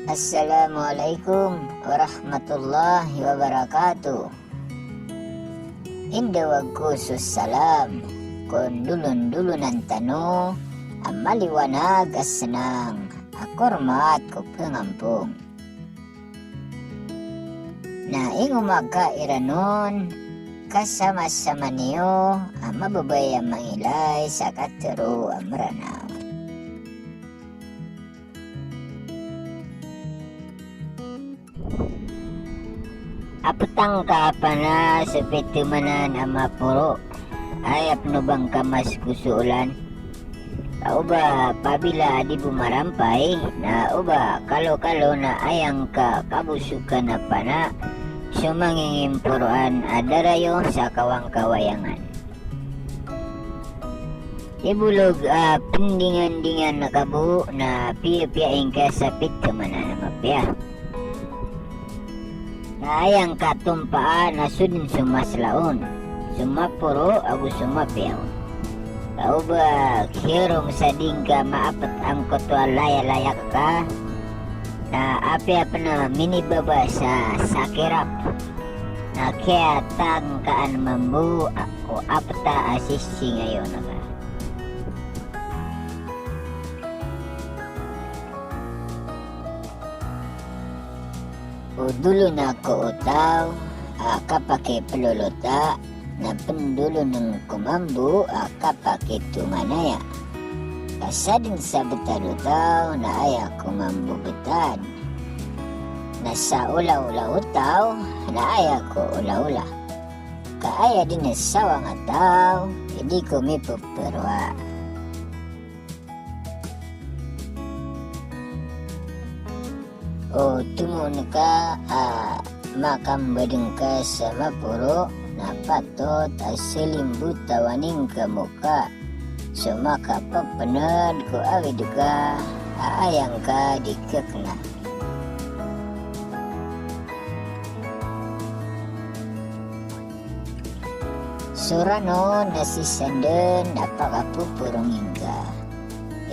Assalamualaikum warahmatullahi wabarakatuh. Indah khusus salam kon dulun-dulunan tano amaliwanag senang akormat ko pengampung. Na umaga iranon kasama-sama niyo mababay ang mangilay sa katero amranaw. Apatang kaapana sa pitumanan ang mapuro ayap no bang kamas kusuulan. Uba pabila di bumarampay na uba kalo-kalo na ayang ka kabusukan na pana sumangingin puruan adarayo sa kawang kawayangan. Ibulog pindingan-dingan na kabu na piya-piyain ka sa pitumanan na mapya. Ayang katumpaan na sudin sumaslaon sumapuro agu sumapiaw. Kau ba hirong sa dingka maapat ang kotwa laya-layak ka na api-apa na minibaba sa sakirap na kaya tangkaan mambu o apta asisi ngayon na ka. O dulo na ko utaw, kapake peluluta, na pendulo ng kumambu, kapake tumanaya. Kasadin sa betalutaw, na aya kumambu betan. Nasa ula-ula utaw, na aya ko ula-ula. Kaaya din na sawang ataw, hindi ko mipuperwa. O tumun ka makambading ka sa mapuro na patot asilimbu tawaning ka muka sumakapapanad ko awid ka aayang ka dikak na. Surano nasisanden napakapupurungin ka.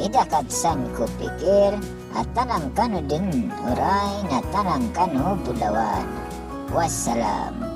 Idakatsan ko pikir at tanang kano din uray na tanang kano bulawan. Wassalam.